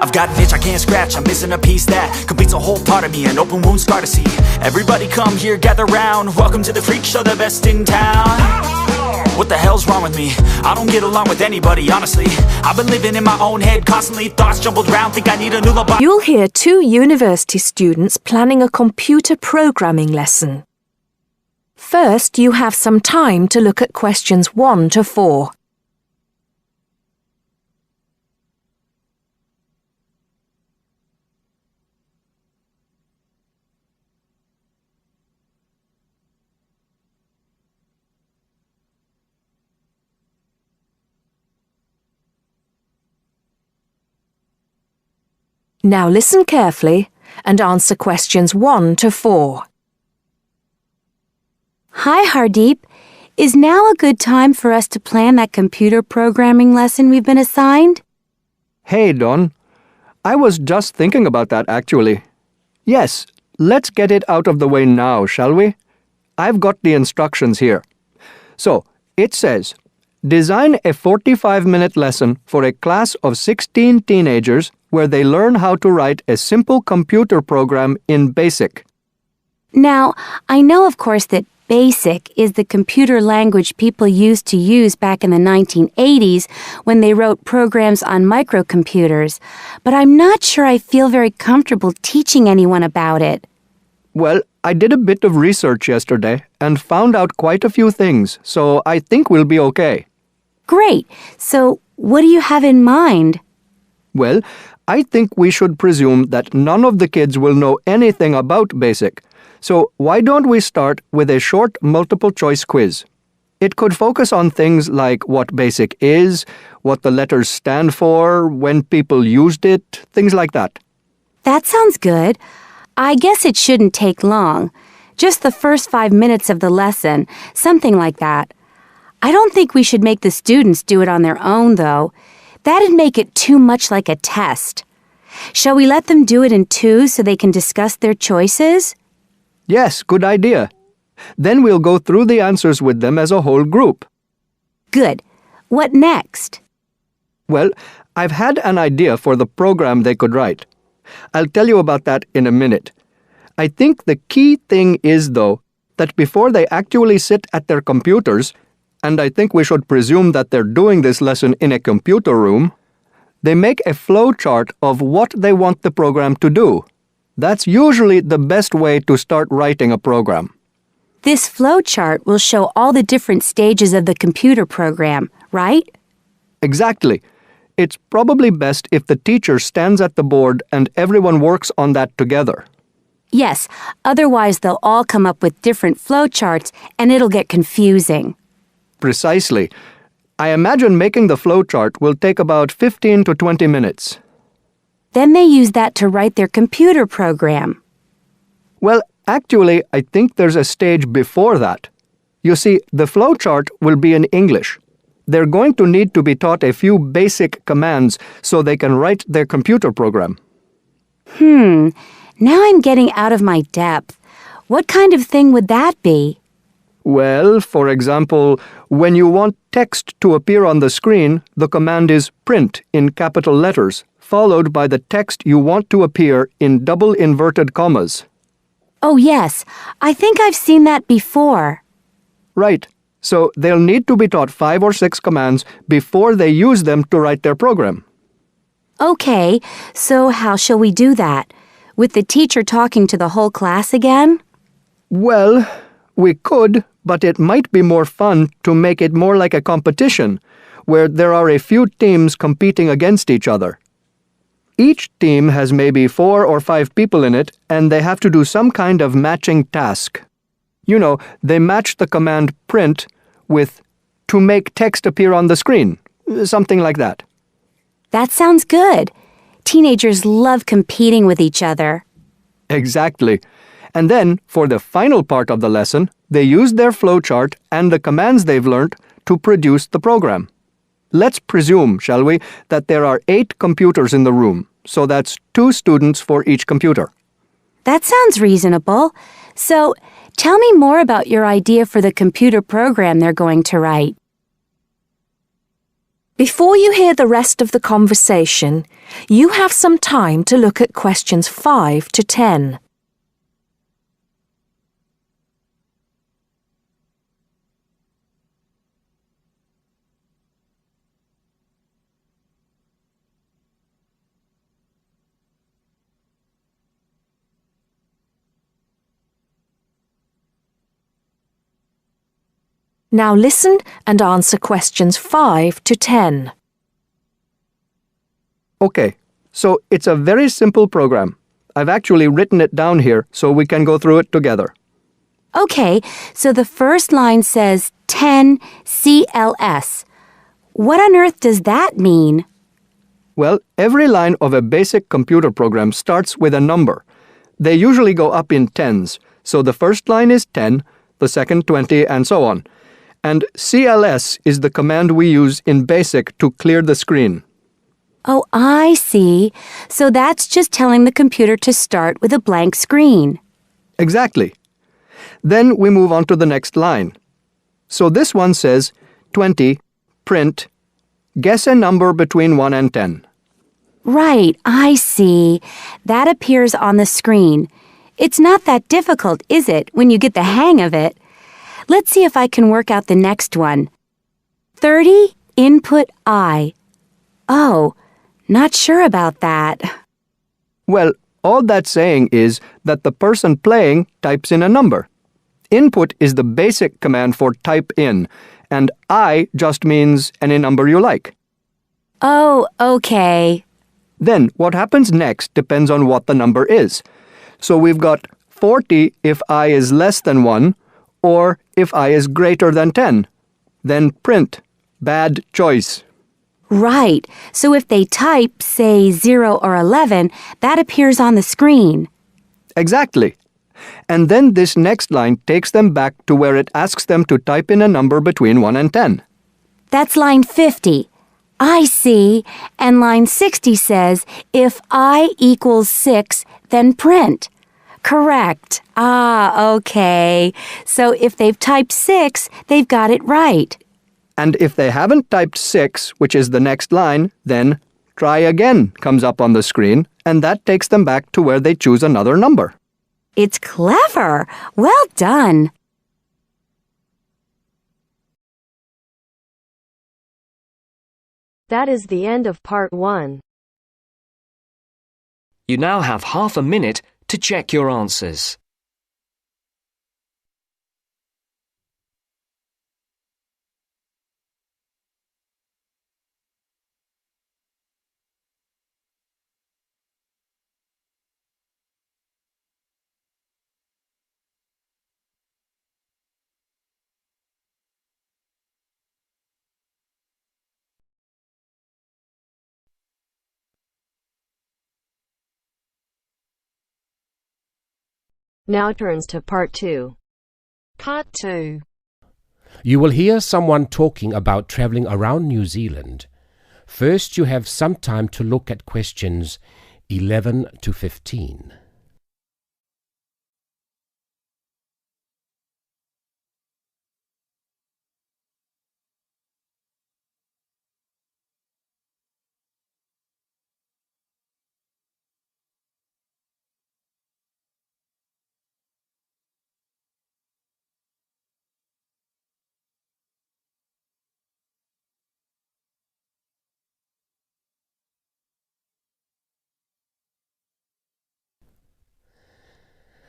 I've got an itch I can't scratch, I'm missing a piece that completes a whole part of me, an open wound scar to see. Everybody come here, gather round, welcome to the freak show, the best in town. What the hell's wrong with me? I don't get along with anybody, honestly. I've been living in my own head constantly, thoughts jumbled around, think I need a new lobotomy. You'll hear two university students planning a computer programming lesson. First, you have some time to look at questions 1 to 4. Now listen carefully and answer questions 1 to 4. Hi, Hardeep. Is now a good time for us to plan that computer programming lesson we've been assigned? Hey, Dawn. I was just thinking about that, actually. Yes, let's get it out of the way now, shall we? I've got the instructions here. So, it says, design a 45-minute lesson for a class of 16 teenagers where they learn how to write a simple computer program in BASIC. Now, I know, of course, that BASIC is the computer language people used to use back in the 1980s when they wrote programs on microcomputers, but I'm not sure I feel very comfortable teaching anyone about it. Well, I did a bit of research yesterday and found out quite a few things, so I think we'll be okay. Great. So, what do you have in mind? Well, I think we should presume that none of the kids will know anything about BASIC. So why don't we start with a short multiple-choice quiz? It could focus on things like what BASIC is, what the letters stand for, when people used it, things like that. That sounds good. I guess it shouldn't take long. Just the first 5 minutes of the lesson, something like that. I don't think we should make the students do it on their own, though. That'd make it too much like a test. Shall we let them do it in twos so they can discuss their choices? Yes, good idea. Then we'll go through the answers with them as a whole group. Good. What next? Well, I've had an idea for the program they could write. I'll tell you about that in a minute. I think the key thing is, though, that before they actually sit at their computers, and I think we should presume that they're doing this lesson in a computer room, they make a flow chart of what they want the program to do. That's usually the best way to start writing a program. This flow chart will show all the different stages of the computer program, right? Exactly. It's probably best if the teacher stands at the board and everyone works on that together. Yes, otherwise they'll all come up with different flow charts and it'll get confusing. Precisely. I imagine making the flow chart will take about 15 to 20 minutes. Then they use that to write their computer program. Well, actually, I think there's a stage before that. You see, the flow chart will be in English. They're going to need to be taught a few basic commands so they can write their computer program. Now I'm getting out of my depth. What kind of thing would that be? Well, for example, when you want text to appear on the screen, the command is print in capital letters, followed by the text you want to appear in double inverted commas. Oh, yes. I think I've seen that before. Right. So they'll need to be taught 5 or 6 commands before they use them to write their program. Okay, so how shall we do that? With the teacher talking to the whole class again? Well, we could, but it might be more fun to make it more like a competition, where there are a few teams competing against each other. Each team has maybe 4 or 5 people in it, and they have to do some kind of matching task. You know, they match the command print with to make text appear on the screen, something like that. That sounds good. Teenagers love competing with each other. Exactly. And then, for the final part of the lesson, they use their flowchart and the commands they've learned to produce the program. Let's presume, shall we, that there are 8 computers in the room, so that's 2 students for each computer. That sounds reasonable. So, tell me more about your idea for the computer program they're going to write. Before you hear the rest of the conversation, you have some time to look at questions 5 to 10. Now listen and answer questions 5 to 10. Okay, so it's a very simple program. I've actually written it down here so we can go through it together. Okay, so the first line says 10 CLS. What on earth does that mean? Well, every line of a basic computer program starts with a number. They usually go up in tens, so the first line is 10, the second 20, and so on. And CLS is the command we use in BASIC to clear the screen. Oh, I see. So that's just telling the computer to start with a blank screen. Exactly. Then we move on to the next line. So this one says 20, print, guess a number between 1 and 10. Right, I see. That appears on the screen. It's not that difficult, is it, when you get the hang of it? Let's see if I can work out the next one. 30, input I. Oh, not sure about that. Well, all that's saying is that the person playing types in a number. Input is the basic command for type in, and I just means any number you like. Oh, okay. Then what happens next depends on what the number is. So we've got 40 if I is less than 1, or if I is greater than 10. Then print. Bad choice. Right. So if they type, say, 0 or 11, that appears on the screen. Exactly. And then this next line takes them back to where it asks them to type in a number between 1 and 10. That's line 50. I see. And line 60 says, if I equals 6, then print. Correct. Ah, okay. So if they've typed 6, they've got it right. And if they haven't typed 6, which is the next line, then try again comes up on the screen, and that takes them back to where they choose another number. It's clever. Well done. That is the end of part 1. You now have half a minute to check your answers. Now turns to part 2. Part 2. You will hear someone talking about travelling around New Zealand. First, you have some time to look at questions 11 to 15.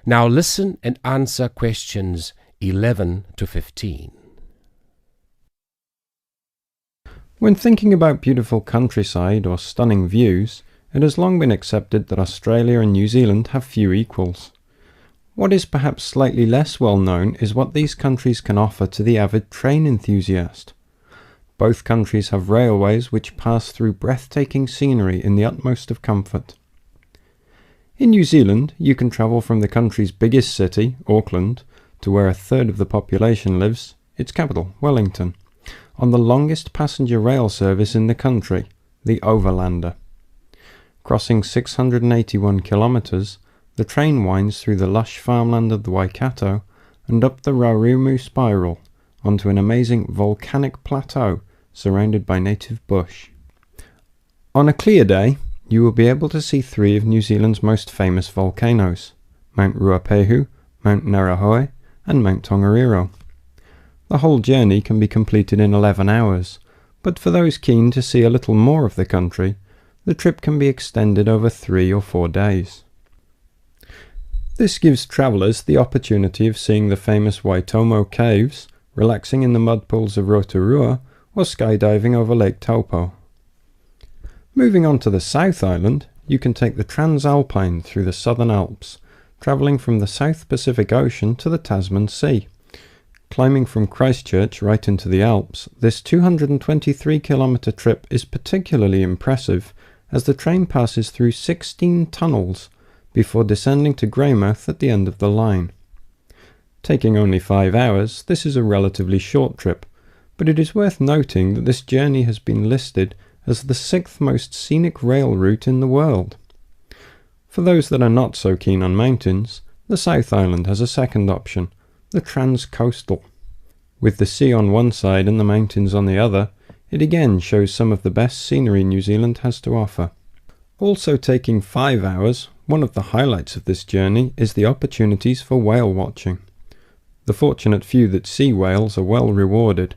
Now listen and answer questions 11 to 15. When thinking about beautiful countryside or stunning views, it has long been accepted that Australia and New Zealand have few equals. What is perhaps slightly less well known is what these countries can offer to the avid train enthusiast. Both countries have railways which pass through breathtaking scenery in the utmost of comfort. In New Zealand, you can travel from the country's biggest city, Auckland, to where a third of the population lives, its capital, Wellington, on the longest passenger rail service in the country, the Overlander. Crossing 681 kilometres, the train winds through the lush farmland of the Waikato and up the Raurumu spiral onto an amazing volcanic plateau surrounded by native bush. On a clear day, you will be able to see 3 of New Zealand's most famous volcanoes, Mount Ruapehu, Mount Ngauruhoe, and Mount Tongariro. The whole journey can be completed in 11 hours, but for those keen to see a little more of the country, the trip can be extended over 3 or 4 days. This gives travellers the opportunity of seeing the famous Waitomo caves, relaxing in the mud pools of Rotorua, or skydiving over Lake Taupo. Moving on to the South Island, you can take the Transalpine through the Southern Alps, travelling from the South Pacific Ocean to the Tasman Sea. Climbing from Christchurch right into the Alps, this 223-kilometre trip is particularly impressive as the train passes through 16 tunnels before descending to Greymouth at the end of the line. Taking only 5 hours, this is a relatively short trip, but it is worth noting that this journey has been listed as the 6th most scenic rail route in the world. For those that are not so keen on mountains, the South Island has a second option, the Transcoastal. With the sea on one side and the mountains on the other, it again shows some of the best scenery New Zealand has to offer. Also taking 5 hours, one of the highlights of this journey is the opportunities for whale watching. The fortunate few that see whales are well rewarded,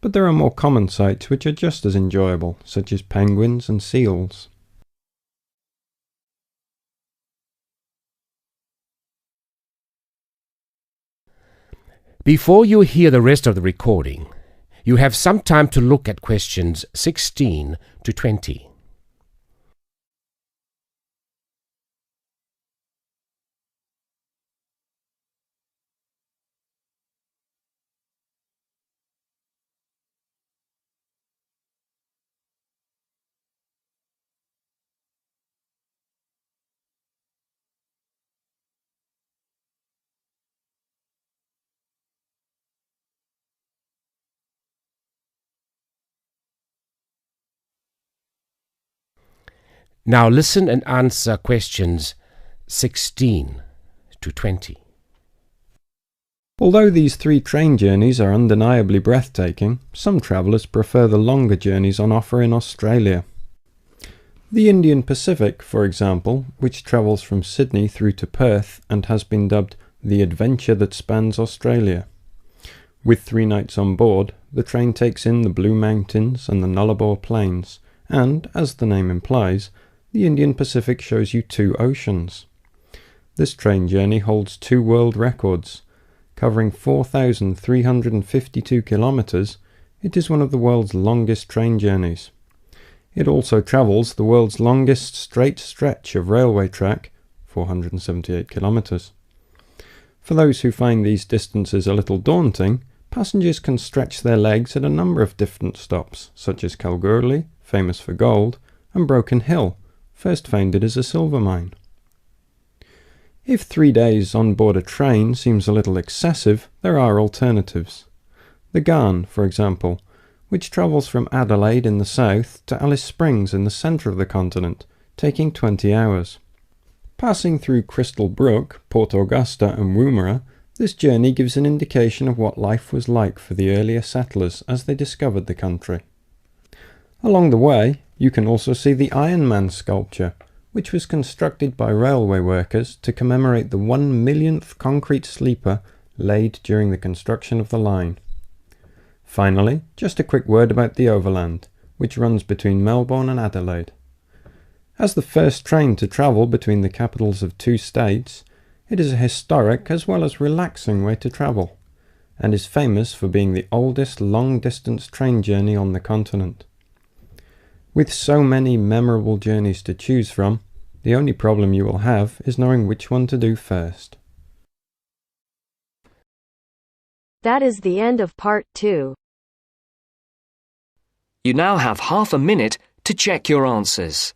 but there are more common sights which are just as enjoyable, such as penguins and seals. Before you hear the rest of the recording, you have some time to look at questions 16 to 20. Now listen and answer questions 16 to 20. Although these 3 train journeys are undeniably breathtaking, some travellers prefer the longer journeys on offer in Australia. The Indian Pacific, for example, which travels from Sydney through to Perth and has been dubbed the adventure that spans Australia. With 3 nights on board, the train takes in the Blue Mountains and the Nullarbor Plains, and, as the name implies, the Indian Pacific shows you 2 oceans. This train journey holds 2 world records. Covering 4,352 kilometres, it is one of the world's longest train journeys. It also travels the world's longest straight stretch of railway track, 478 kilometres. For those who find these distances a little daunting, passengers can stretch their legs at a number of different stops, such as Kalgoorlie, famous for gold, and Broken Hill, first founded as a silver mine. If 3 days on board a train seems a little excessive, there are alternatives. The Garn, for example, which travels from Adelaide in the south to Alice Springs in the centre of the continent, taking 20 hours. Passing through Crystal Brook, Port Augusta and Woomera, this journey gives an indication of what life was like for the earlier settlers as they discovered the country. Along the way, you can also see the Iron Man sculpture, which was constructed by railway workers to commemorate the 1 millionth concrete sleeper laid during the construction of the line. Finally, just a quick word about the Overland, which runs between Melbourne and Adelaide. As the first train to travel between the capitals of 2 states, it is a historic as well as relaxing way to travel, and is famous for being the oldest long-distance train journey on the continent. With so many memorable journeys to choose from, the only problem you will have is knowing which one to do first. That is the end of part 2. You now have half a minute to check your answers.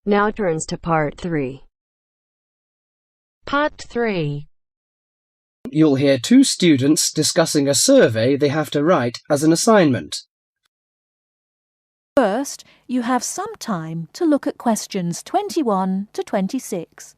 Now turns to part 3. Part 3. You'll hear two students discussing a survey they have to write as an assignment. First, you have some time to look at questions 21 to 26.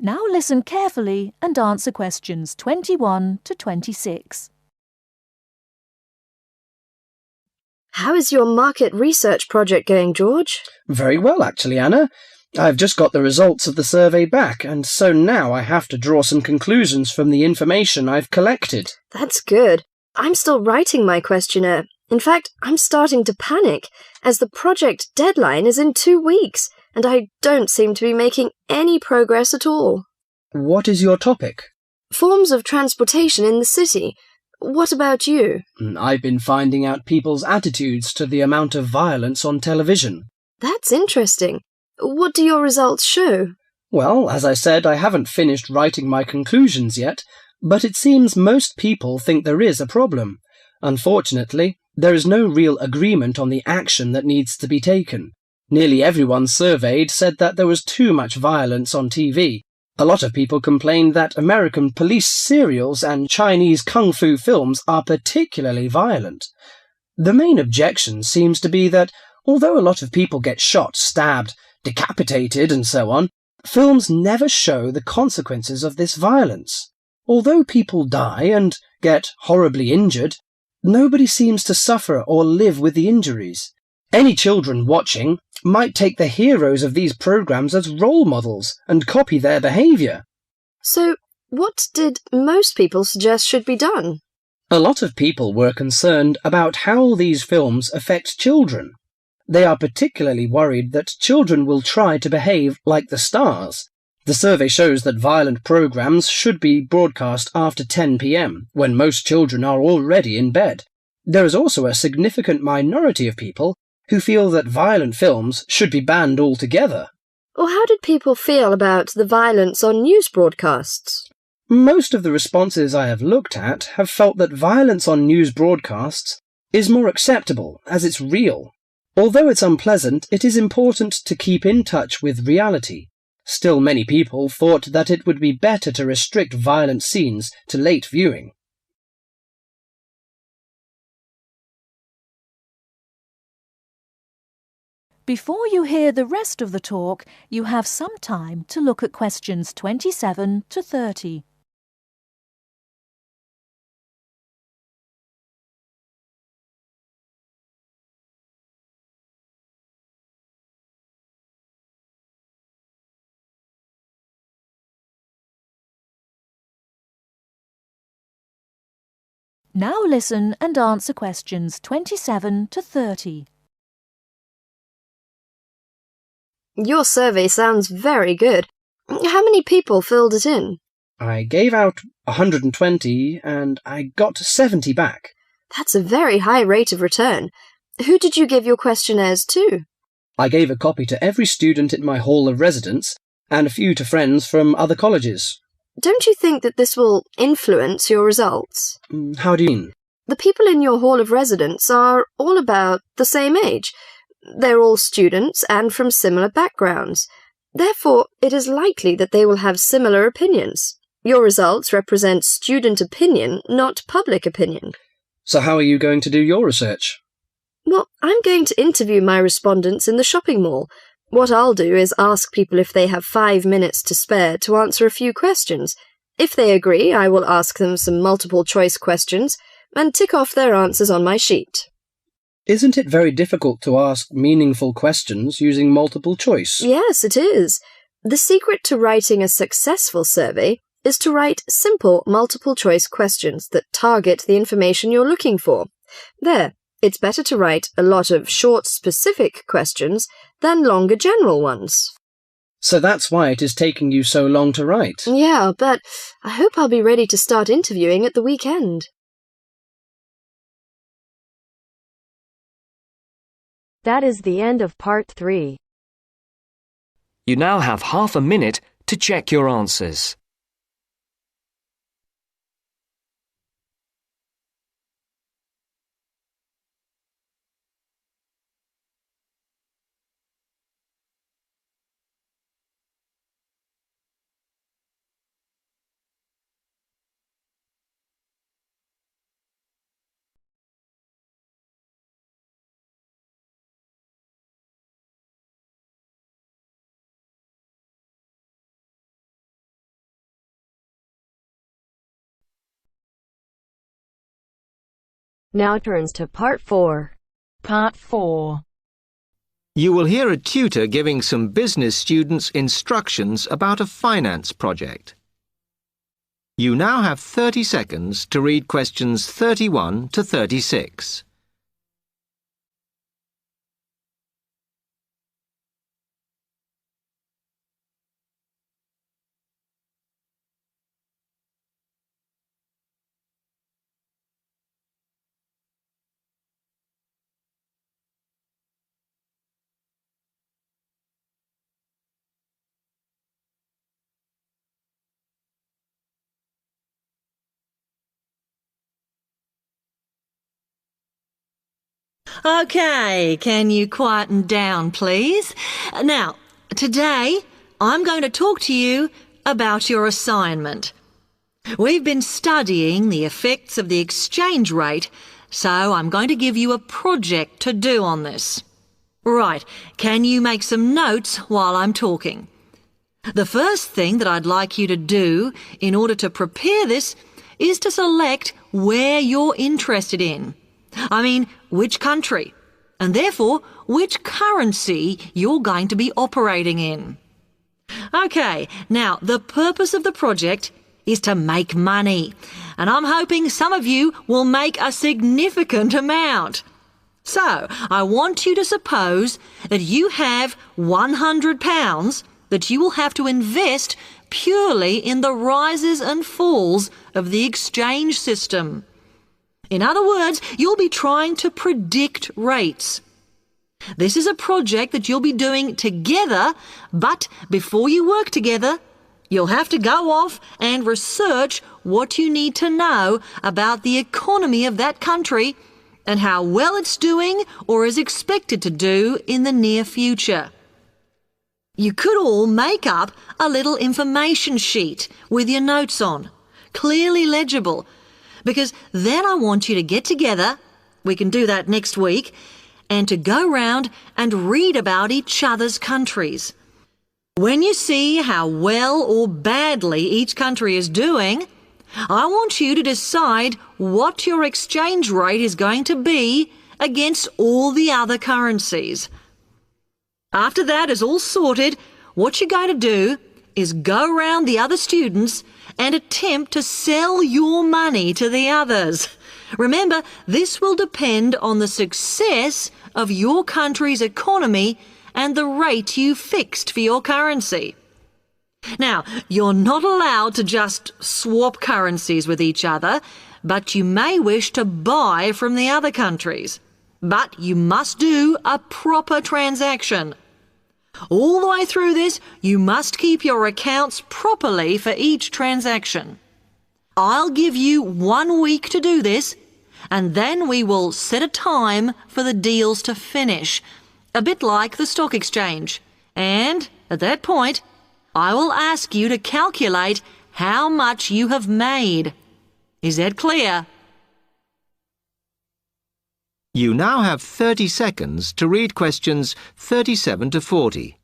Now listen carefully and answer questions 21 to 26. How is your market research project going, George? Very well, actually, Anna. I've just got the results of the survey back, and so now I have to draw some conclusions from the information I've collected. That's good. I'm still writing my questionnaire. In fact, I'm starting to panic, as the project deadline is in 2 weeks, and I don't seem to be making any progress at all. What is your topic? Forms of transportation in the city. What about you? I've been finding out people's attitudes to the amount of violence on television. That's interesting. What do your results show? Well, as I said, I haven't finished writing my conclusions yet, but it seems most people think there is a problem. Unfortunately, there is no real agreement on the action that needs to be taken. Nearly everyone surveyed said that there was too much violence on TV. A lot of people complained that American police serials and Chinese kung fu films are particularly violent. The main objection seems to be that, although a lot of people get shot, stabbed, decapitated and so on, films never show the consequences of this violence. Although people die and get horribly injured, nobody seems to suffer or live with the injuries. Any children watching might take the heroes of these programs as role models and copy their behaviour. So, what did most people suggest should be done? A lot of people were concerned about how these films affect children. They are particularly worried that children will try to behave like the stars. The survey shows that violent programs should be broadcast after 10 p.m, when most children are already in bed. There is also a significant minority of people who feel that violent films should be banned altogether. Or how did people feel about the violence on news broadcasts? Most of the responses I have looked at have felt that violence on news broadcasts is more acceptable, as it's real. Although it's unpleasant, it is important to keep in touch with reality. Still, many people thought that it would be better to restrict violent scenes to late viewing. Before you hear the rest of the talk, you have some time to look at questions 27 to 30. Now listen and answer questions 27 to 30. Your survey sounds very good. How many people filled it in? I gave out 120 and I got 70 back. That's a very high rate of return. Who did you give your questionnaires to? I gave a copy to every student in my hall of residence and a few to friends from other colleges. Don't you think that this will influence your results? How do you mean? The people in your hall of residence are all about the same age. They're all students and from similar backgrounds. Therefore, it is likely that they will have similar opinions. Your results represent student opinion, not public opinion. So how are you going to do your research? Well, I'm going to interview my respondents in the shopping mall. What I'll do is ask people if they have 5 minutes to spare to answer a few questions. If they agree, I will ask them some multiple-choice questions and tick off their answers on my sheet. Isn't it very difficult to ask meaningful questions using multiple choice? Yes, it is. The secret to writing a successful survey is to write simple multiple-choice questions that target the information you're looking for. There, it's better to write a lot of short, specific questions than longer general ones. So that's why it is taking you so long to write. Yeah, but I hope I'll be ready to start interviewing at the weekend. That is the end of part 3. You now have half a minute to check your answers. Now turns to part 4. Part 4. You will hear a tutor giving some business students instructions about a finance project. You now have 30 seconds to read questions 31 to 36. OK, can you quieten down, please? Now, today I'm going to talk to you about your assignment. We've been studying the effects of the exchange rate, so I'm going to give you a project to do on this. Right, can you make some notes while I'm talking? The first thing that I'd like you to do in order to prepare this is to select where you're interested in. I mean, which country, and therefore which currency you're going to be operating in. OK, now the purpose of the project is to make money, and I'm hoping some of you will make a significant amount. So, I want you to suppose that you have £100 that you will have to invest purely in the rises and falls of the exchange system. In other words, you'll be trying to predict rates. This is a project that you'll be doing together, but before you work together, you'll have to go off and research what you need to know about the economy of that country and how well it's doing or is expected to do in the near future. You could all make up a little information sheet with your notes on, clearly legible, because then I want you to get together, we can do that next week, and to go round and read about each other's countries. When you see how well or badly each country is doing, I want you to decide what your exchange rate is going to be against all the other currencies. After that is all sorted, what you're going to do is go round the other students and attempt to sell your money to the others. Remember, this will depend on the success of your country's economy and the rate you fixed for your currency. Now, you're not allowed to just swap currencies with each other, but you may wish to buy from the other countries. But you must do a proper transaction. All the way through this, you must keep your accounts properly for each transaction. I'll give you 1 week to do this, and then we will set a time for the deals to finish, a bit like the stock exchange. And at that point, I will ask you to calculate how much you have made. Is that clear? You now have 30 seconds to read questions 37 to 40.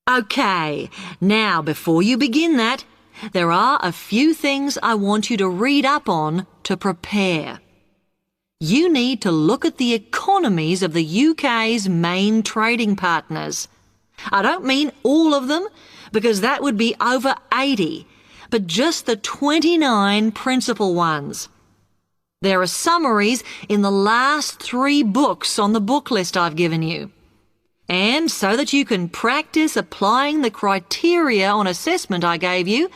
Okay, now before you begin that, there are a few things I want you to read up on to prepare. You need to look at the economies of the UK's main trading partners. I don't mean all of them, because that would be over 80, but just the 29 principal ones. There are summaries in the last 3 books on the book list I've given you. And so that you can practice applying the criteria on assessment I gave you,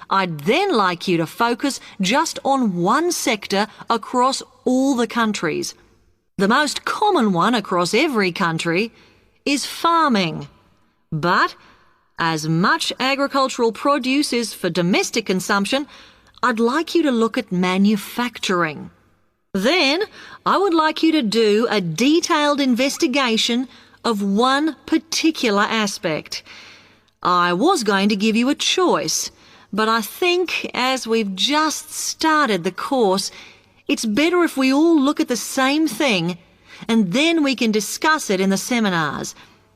I'd then like you to focus just on one sector across all the countries. The most common one across every country is farming. But as much agricultural produce is for domestic consumption, I'd like you to look at manufacturing. Then I would like you to do a detailed investigation of one particular aspect. I was going to give you a choice, but I think as we've just started the course, it's better if we all look at the same thing and then we can discuss it in the seminars.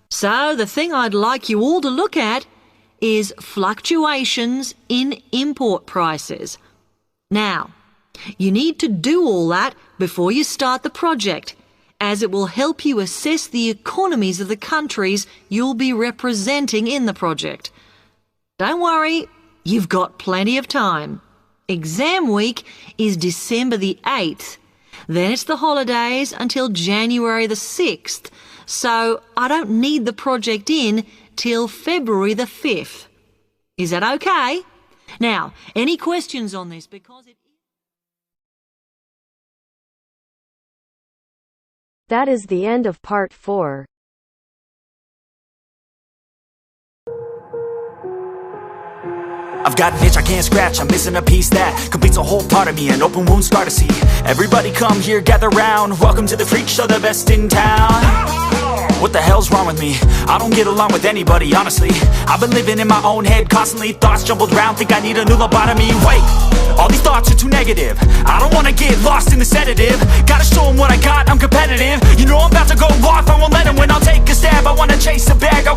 So the thing I'd like you all to look at is fluctuations in import prices. Now, you need to do all that before you start the project, as it will help you assess the economies of the countries you'll be representing in the project. Don't worry, you've got plenty of time. Exam week is December the 8th. Then it's the holidays until January the 6th, so I don't need the project in till February the 5th. Is that okay? Now, any questions on this? Because it... That is the end of part 4. I've got an itch I can't scratch, I'm missing a piece that completes a whole part of me, an open wound scar to see. Everybody come here, gather round, welcome to the freak show, the best in town. What the hell's wrong with me? I don't get along with anybody, honestly. I've been living in my own head constantly, thoughts jumbled round, think I need a new lobotomy. Wait, all these thoughts are too negative, I don't wanna get lost in the sedative. Gotta show them what I got, I'm competitive. You know I'm about to go off, I won't let them win, I'll take a stab. I wanna chase a bag,